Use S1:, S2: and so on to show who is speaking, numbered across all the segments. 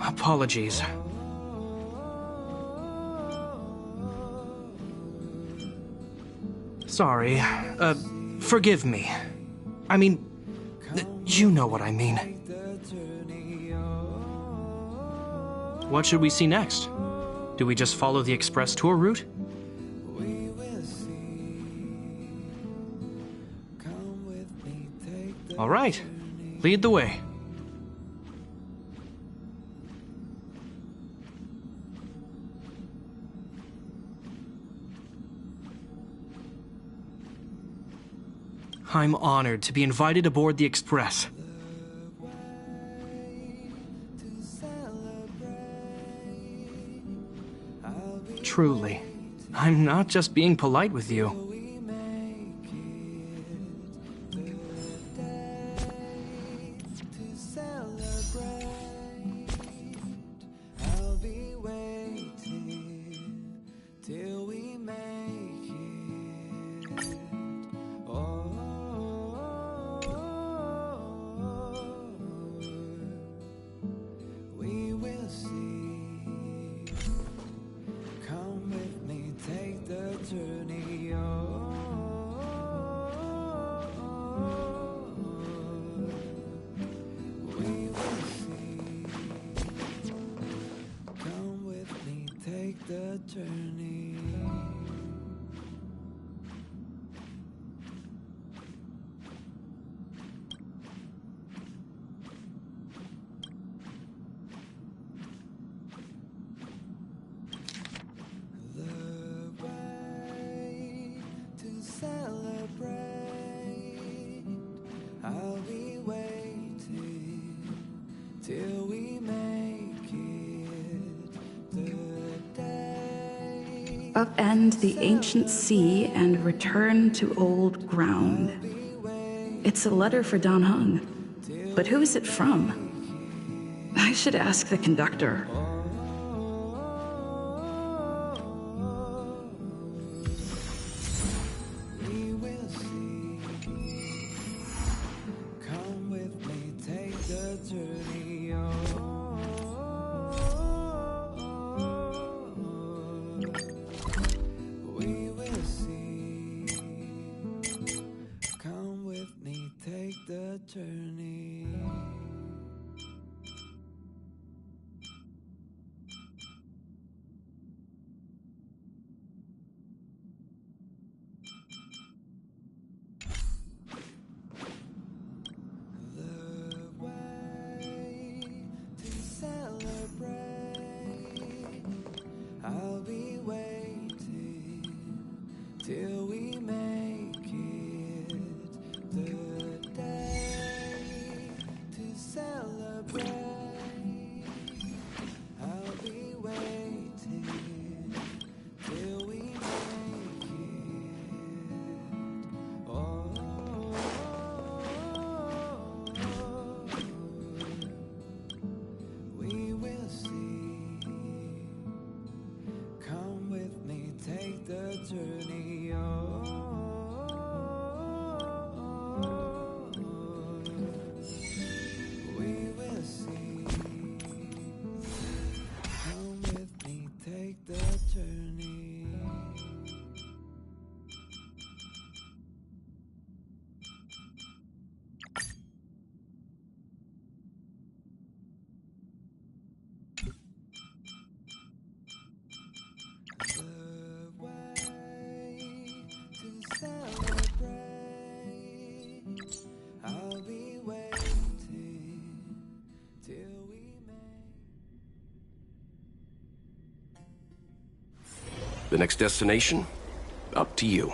S1: Apologies. Sorry. Forgive me. I mean, you know what I mean. What should we see next? Do we just follow the express tour route? All right. Lead the way. I'm honored to be invited aboard the Express. Truly, I'm not just being polite with you.
S2: Upend the ancient sea and return to old ground. It's a letter for Dan Heng. But who is it from? I should ask the conductor.
S3: The next destination? Up to you.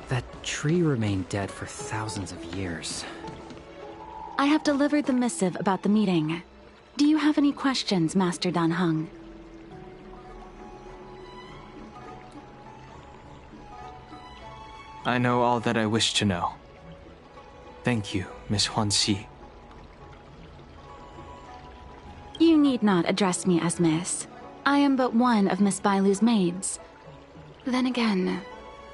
S4: That tree remained dead for thousands of years.
S5: I have delivered the missive about the meeting. Do you have any questions, Master Dan Heng?
S1: I know all that I wish to know. Thank you, Miss Huanxi.
S5: You need not address me as Miss. I am but one of Miss Bailu's maids. Then again,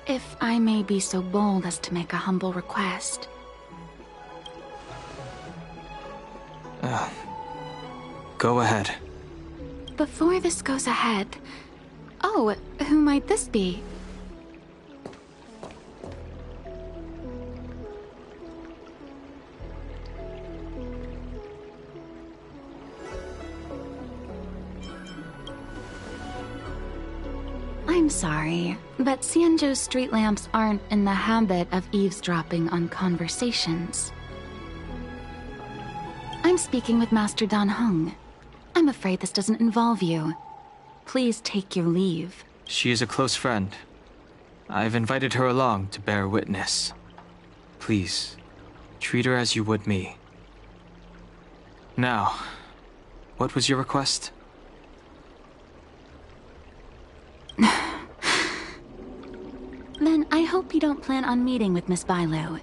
S5: if I may be so bold as to make a humble request.
S1: Go ahead.
S5: Before this goes ahead... Oh, who might this be? I'm sorry, but Xianzhou's street lamps aren't in the habit of eavesdropping on conversations. I'm speaking with Master Dan Heng. I'm afraid this doesn't involve you. Please take your leave.
S1: She is a close friend. I've invited her along to bear witness. Please, treat her as you would me. Now, what was your request?
S5: Then I hope you don't plan on meeting with Miss Bailu.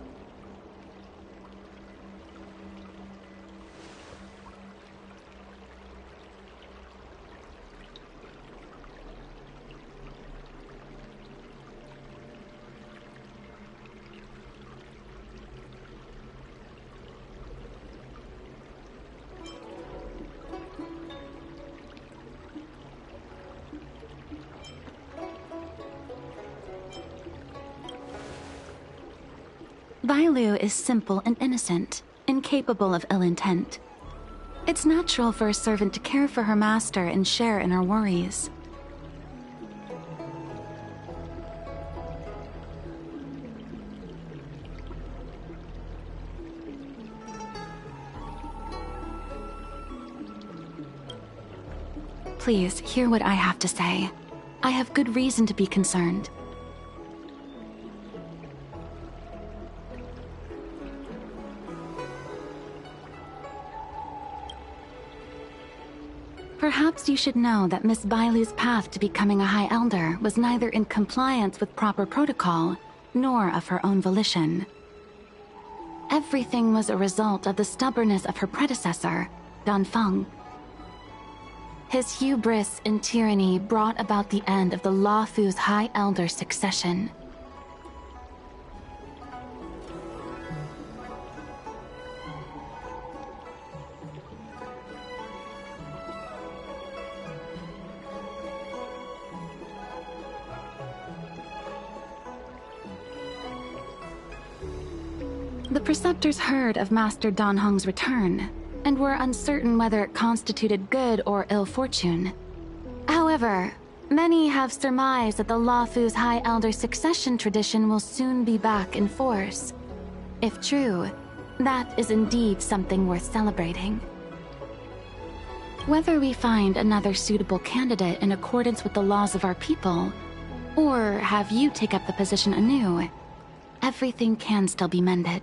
S5: Bailu is simple and innocent, incapable of ill intent. It's natural for a servant to care for her master and share in her worries. Please, hear what I have to say. I have good reason to be concerned. Perhaps you should know that Miss Bailu's path to becoming a High Elder was neither in compliance with proper protocol, nor of her own volition. Everything was a result of the stubbornness of her predecessor, Dan Feng. His hubris and tyranny brought about the end of the Luofu's High Elder succession. The Preceptors heard of Master Dan Heng's return, and were uncertain whether it constituted good or ill fortune. However, many have surmised that the Luofu's High Elder succession tradition will soon be back in force. If true, that is indeed something worth celebrating. Whether we find another suitable candidate in accordance with the laws of our people, or have you take up the position anew, everything can still be mended.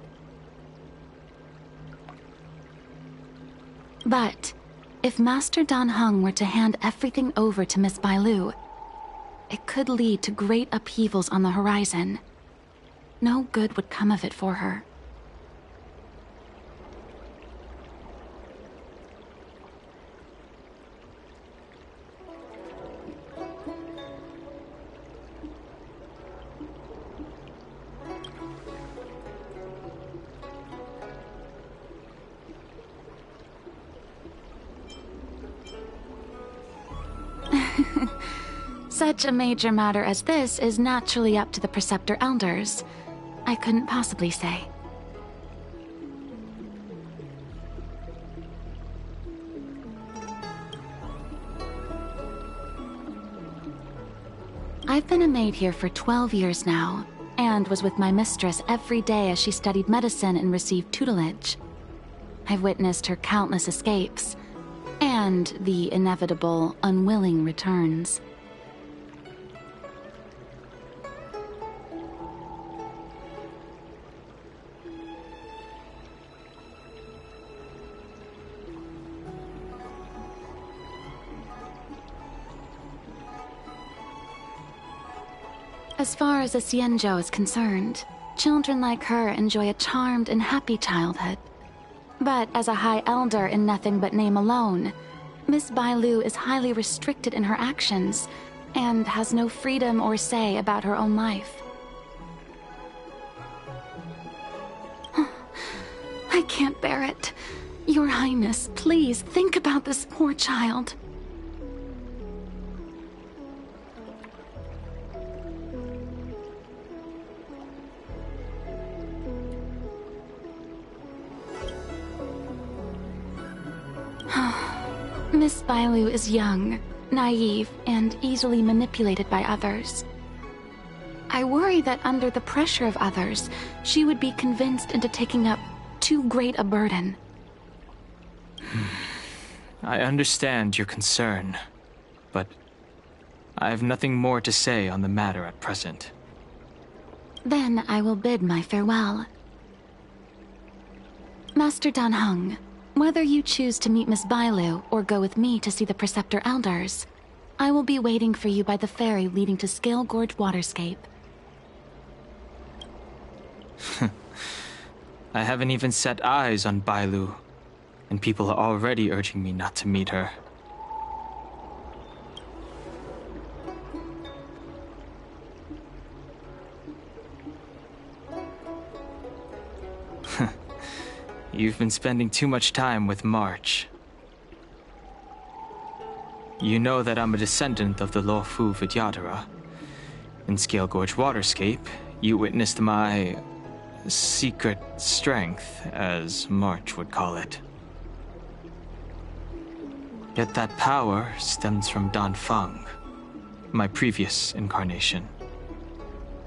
S5: But if Master Dan Heng were to hand everything over to Miss Bailu, it could lead to great upheavals on the horizon. No good would come of it for her. Such a major matter as this is naturally up to the Preceptor Elders, I couldn't possibly say. I've been a maid here for 12 years now, and was with my mistress every day as she studied medicine and received tutelage. I've witnessed her countless escapes, and the inevitable, unwilling returns. As far as a Xianzhou is concerned, children like her enjoy a charmed and happy childhood. But as a High Elder in nothing but name alone, Miss Bailu is highly restricted in her actions and has no freedom or say about her own life. I can't bear it. Your Highness, please think about this poor child. Miss Bailu is young, naive, and easily manipulated by others. I worry that under the pressure of others, she would be convinced into taking up too great a burden.
S1: I understand your concern, but I have nothing more to say on the matter at present.
S5: Then I will bid my farewell. Master Dan Heng, whether you choose to meet Miss Bailu or go with me to see the Preceptor Elders, I will be waiting for you by the ferry leading to Scale Gorge Waterscape.
S1: I haven't even set eyes on Bailu, and people are already urging me not to meet her. You've been spending too much time with March. You know that I'm a descendant of the Luofu Vidyadhara. In Scale Gorge Waterscape, you witnessed my secret strength, as March would call it. Yet that power stems from Dan Feng, my previous incarnation.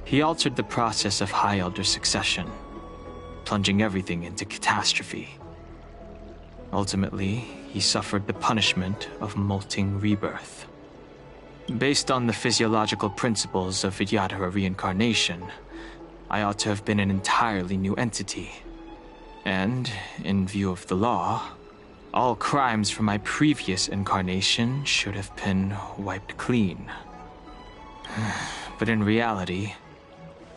S1: He altered the process of High Elder succession, plunging everything into catastrophe. Ultimately, he suffered the punishment of molting rebirth. Based on the physiological principles of Vidyadhara reincarnation, I ought to have been an entirely new entity. And, in view of the law, all crimes from my previous incarnation should have been wiped clean. But in reality,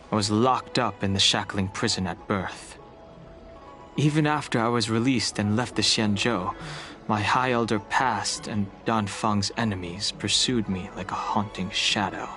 S1: I was locked up in the shackling prison at birth. Even after I was released and left the Xianzhou, my High Elder past and Dan Feng's enemies pursued me like a haunting shadow.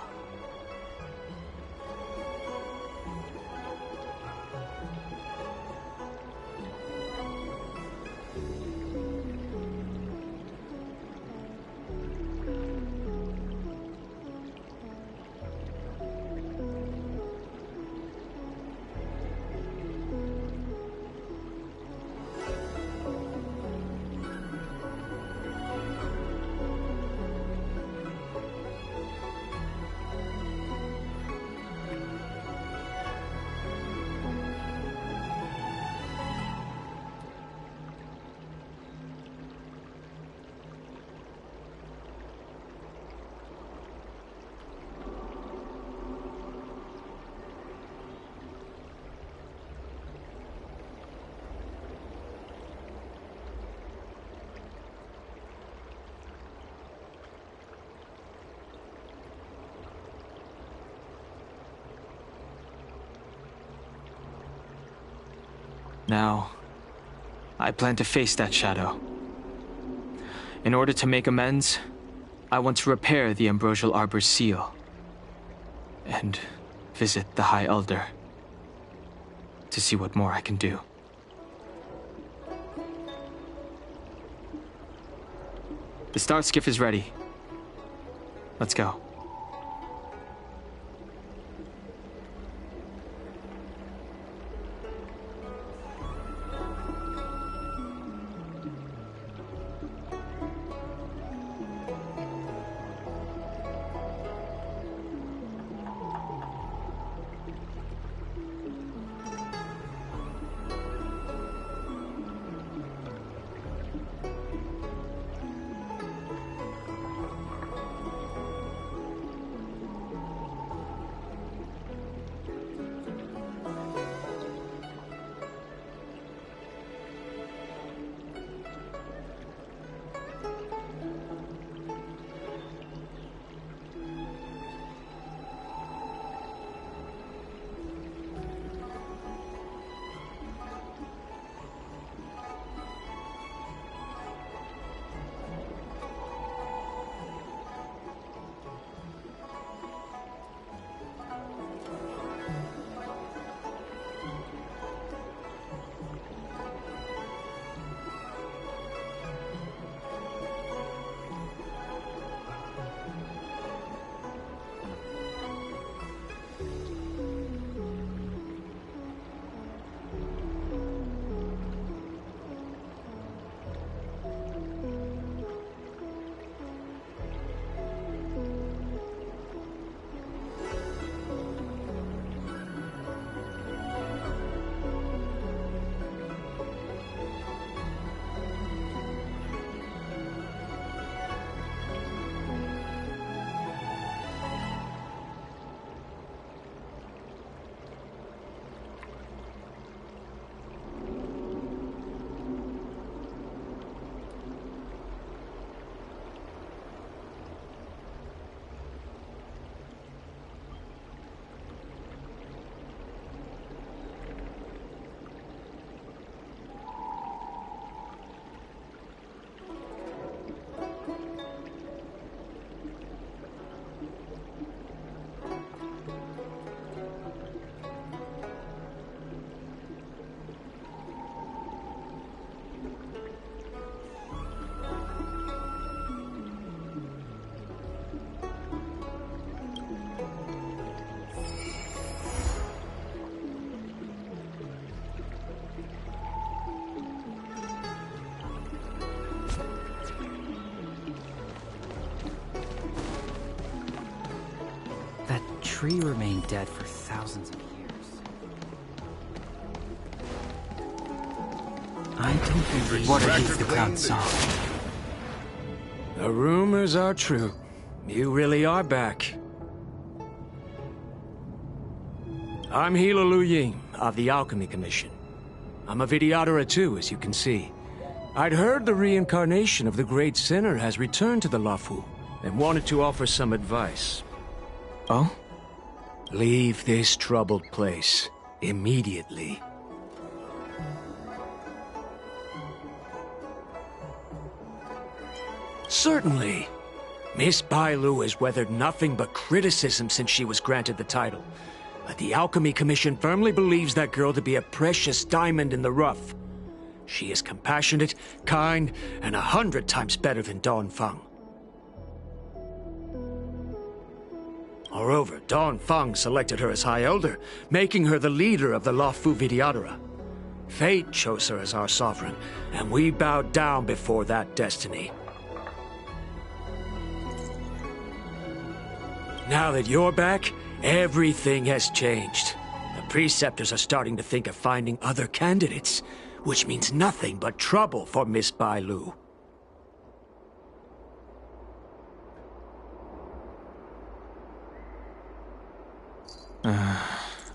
S1: Now, I plan to face that shadow. In order to make amends, I want to repair the Ambrosial Arbor's seal and visit the High Elder to see what more I can do. The start skiff is ready. Let's go.
S4: tree remain dead for thousands of years? I don't believe
S6: What are these the clouds saw?
S7: The rumors are true. You really are back. I'm Hilo Lu Ying of the Alchemy Commission. I'm a Vidyadhara too, as you can see. I'd heard the reincarnation of the Great Sinner has returned to the Luofu and wanted to offer some advice.
S1: Oh?
S7: Leave this troubled place immediately. Certainly. Miss Bailu has weathered nothing but criticism since she was granted the title. But the Alchemy Commission firmly believes that girl to be a precious diamond in the rough. She is compassionate, kind, and 100 times better than Dongfeng. Moreover, Dongfeng selected her as High Elder, making her the leader of the Luofu Vidyadhara. Fate chose her as our sovereign, and we bowed down before that destiny. Now that you're back, everything has changed. The Preceptors are starting to think of finding other candidates, which means nothing but trouble for Miss Bailu.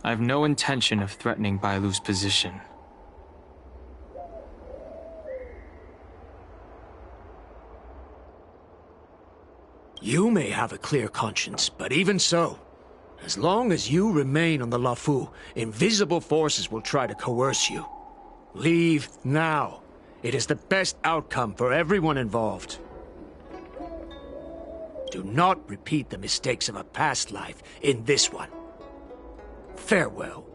S1: I've no intention of threatening Bailu's position.
S7: You may have a clear conscience, but even so, as long as you remain on the Luofu, invisible forces will try to coerce you. Leave now. It is the best outcome for everyone involved. Do not repeat the mistakes of a past life in this one. Farewell.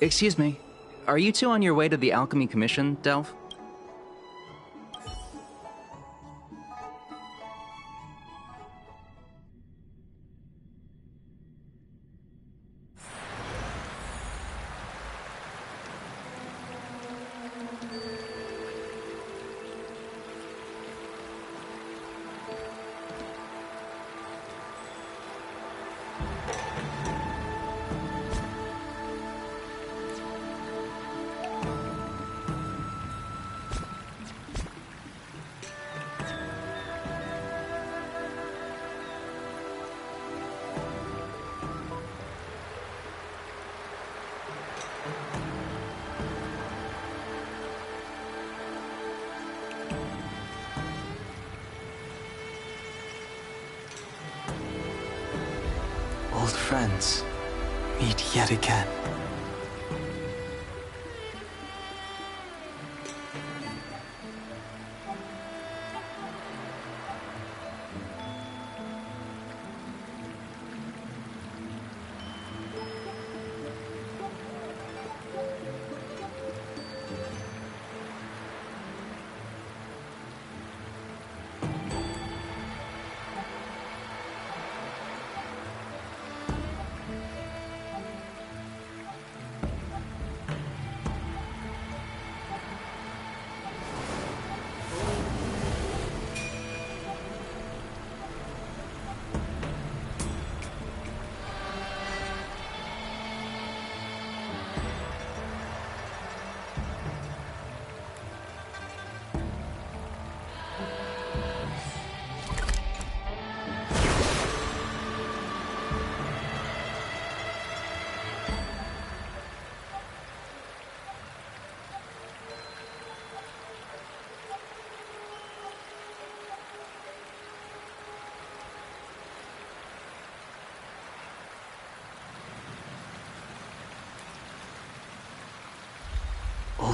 S8: Excuse me. Are you two on your way to the Alchemy Commission, Delph?
S6: Old friends meet yet again.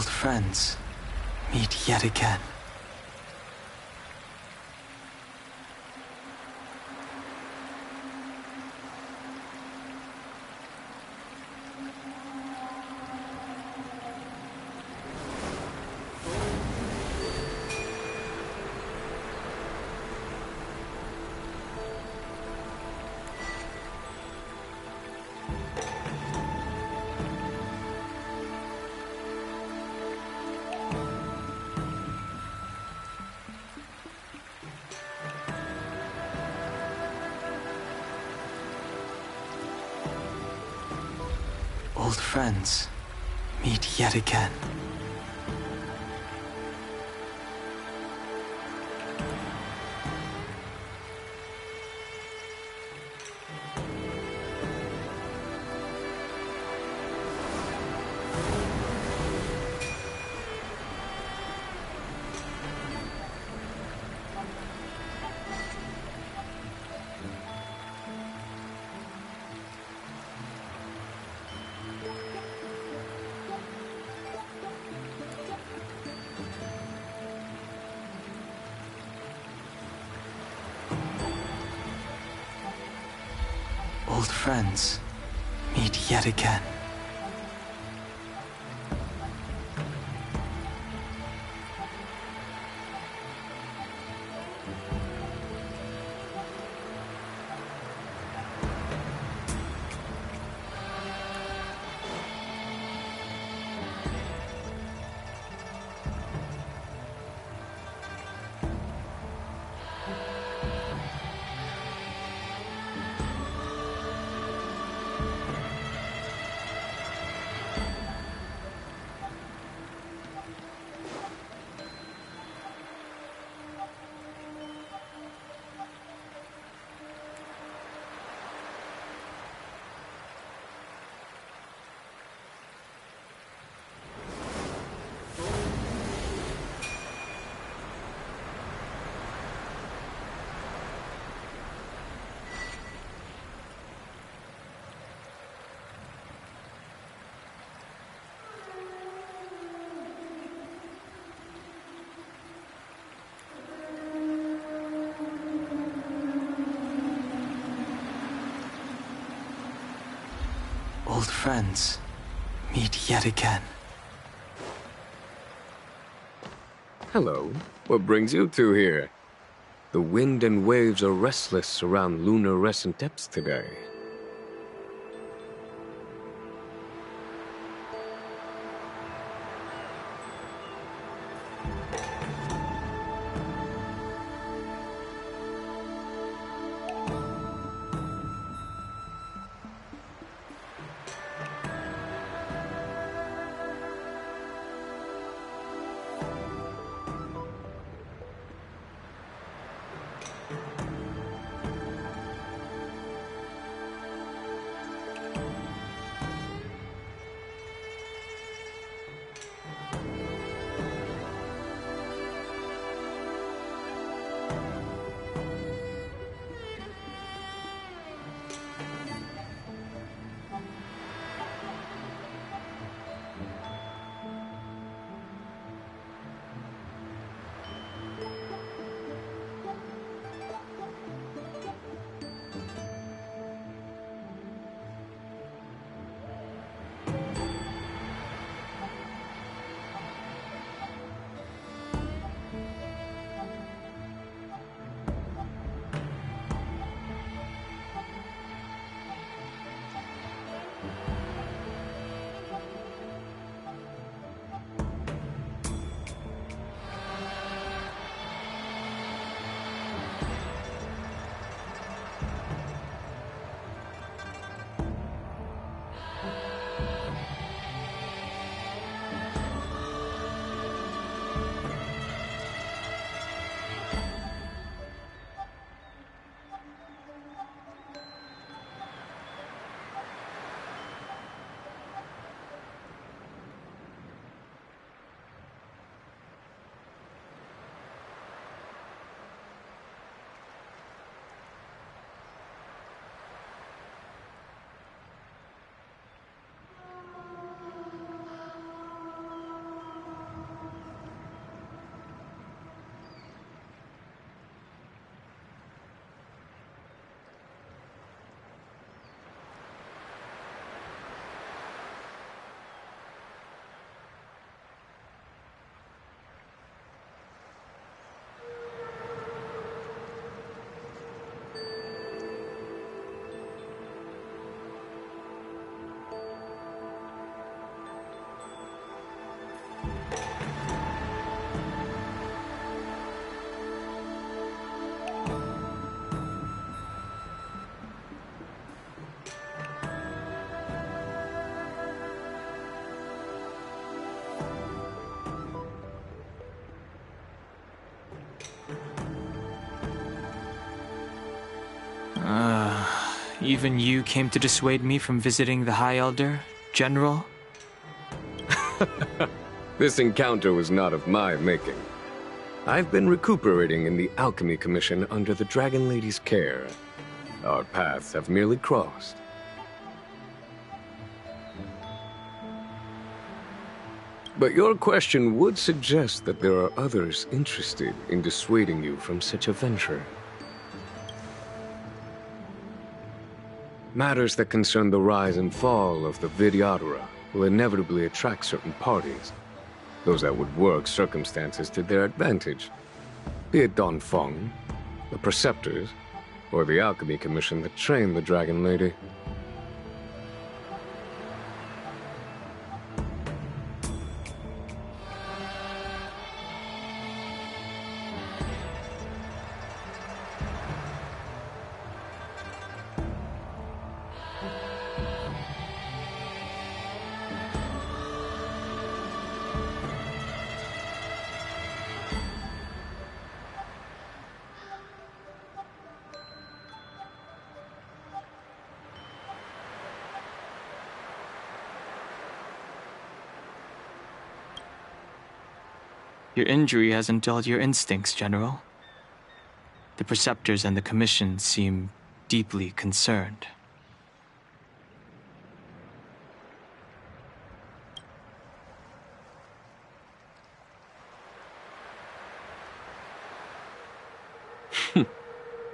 S6: Old friends meet yet again. Old friends meet yet again. Old friends meet yet again. Old friends meet yet again.
S9: Hello. What brings you two here? The wind and waves are restless around lunar-rescent depths today.
S1: even you came to dissuade me from visiting the High Elder, General?
S9: This encounter was not of my making. I've been recuperating in the Alchemy Commission under the Dragon Lady's care. Our paths have merely crossed. But your question would suggest that there are others interested in dissuading you from such a venture. Matters that concern the rise and fall of the Vidyadhara will inevitably attract certain parties. Those that would work circumstances to their advantage. Be it Dongfeng, the Preceptors, or the Alchemy Commission that trained the Dragon Lady.
S1: Your injury hasn't dulled your instincts, General. The Preceptors and the Commission seem deeply concerned.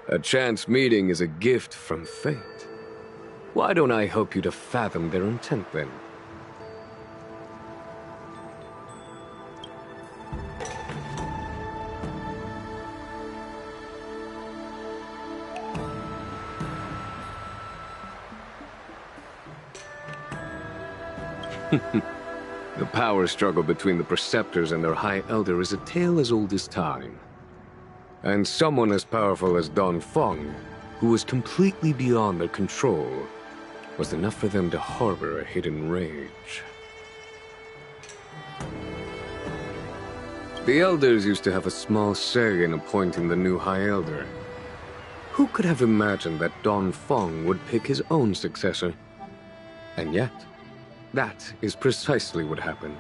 S9: A chance meeting is a gift from fate. Why don't I help you to fathom their intent, then? The power struggle between the Preceptors and their High Elder is a tale as old as time. And someone as powerful as Dongfeng, who was completely beyond their control, was enough for them to harbor a hidden rage. The Elders used to have a small say in appointing the new High Elder. Who could have imagined that Dongfeng would pick his own successor? And yet, that is precisely what happened,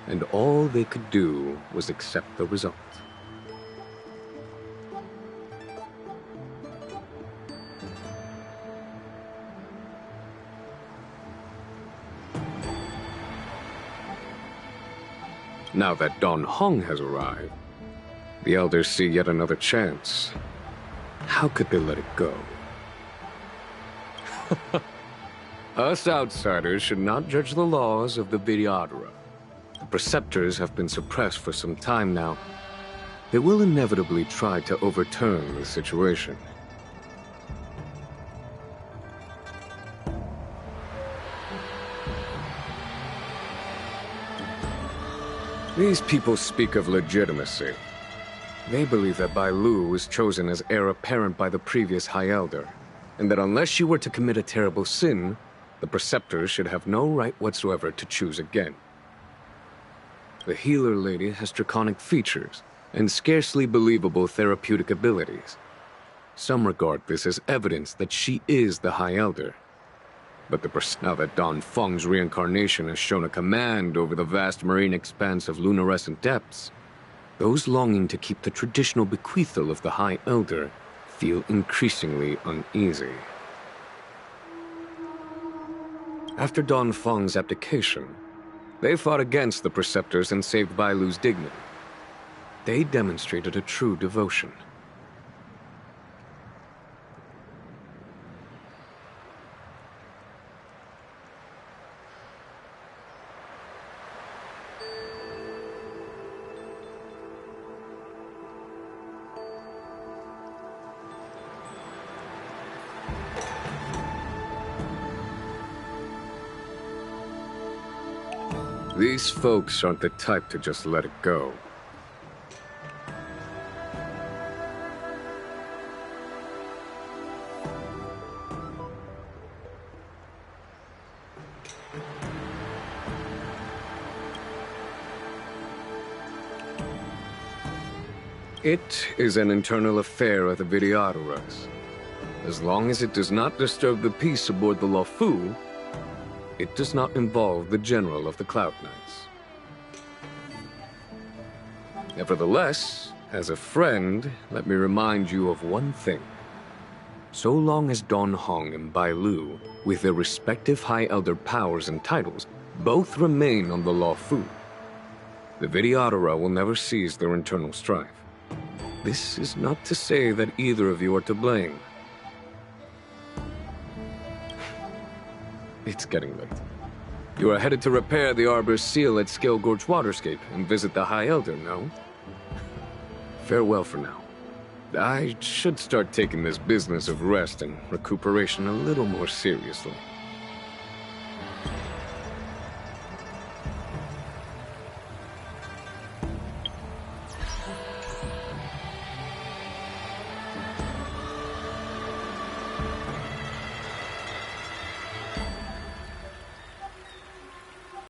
S9: and all they could do was accept the result. Now that Dongfeng has arrived, the Elders see yet another chance. How could they let it go? Us outsiders should not judge the laws of the Vidyadhara. The Preceptors have been suppressed for some time now. They will inevitably try to overturn the situation. These people speak of legitimacy. They believe that Bai Lu was chosen as heir apparent by the previous High Elder, and that unless you were to commit a terrible sin, the Preceptors should have no right whatsoever to choose again. The Healer Lady has draconic features and scarcely believable therapeutic abilities. Some regard this as evidence that she is the High Elder. But now that Dongfeng's reincarnation has shown a command over the vast marine expanse of lunarescent depths, those longing to keep the traditional bequeathal of the High Elder feel increasingly uneasy. After Dongfeng's abdication, they fought against the Preceptors and saved Bai Lu's dignity. They demonstrated a true devotion. These folks aren't the type to just let it go. It is an internal affair of the Vidyadharas. As long as it does not disturb the peace aboard the Luofu, it does not involve the General of the Cloud Knights. Nevertheless, as a friend, let me remind you of one thing. So long as Dan Heng and Bai Lu, with their respective High Elder powers and titles, both remain on the Luofu, the Vidyadhara will never cease their internal strife. This is not to say that either of you are to blame. It's getting late. You are headed to repair the Arbor's seal at Scale Gorge Waterscape and visit the High Elder, no? Farewell for now. I should start taking this business of rest and recuperation a little more seriously.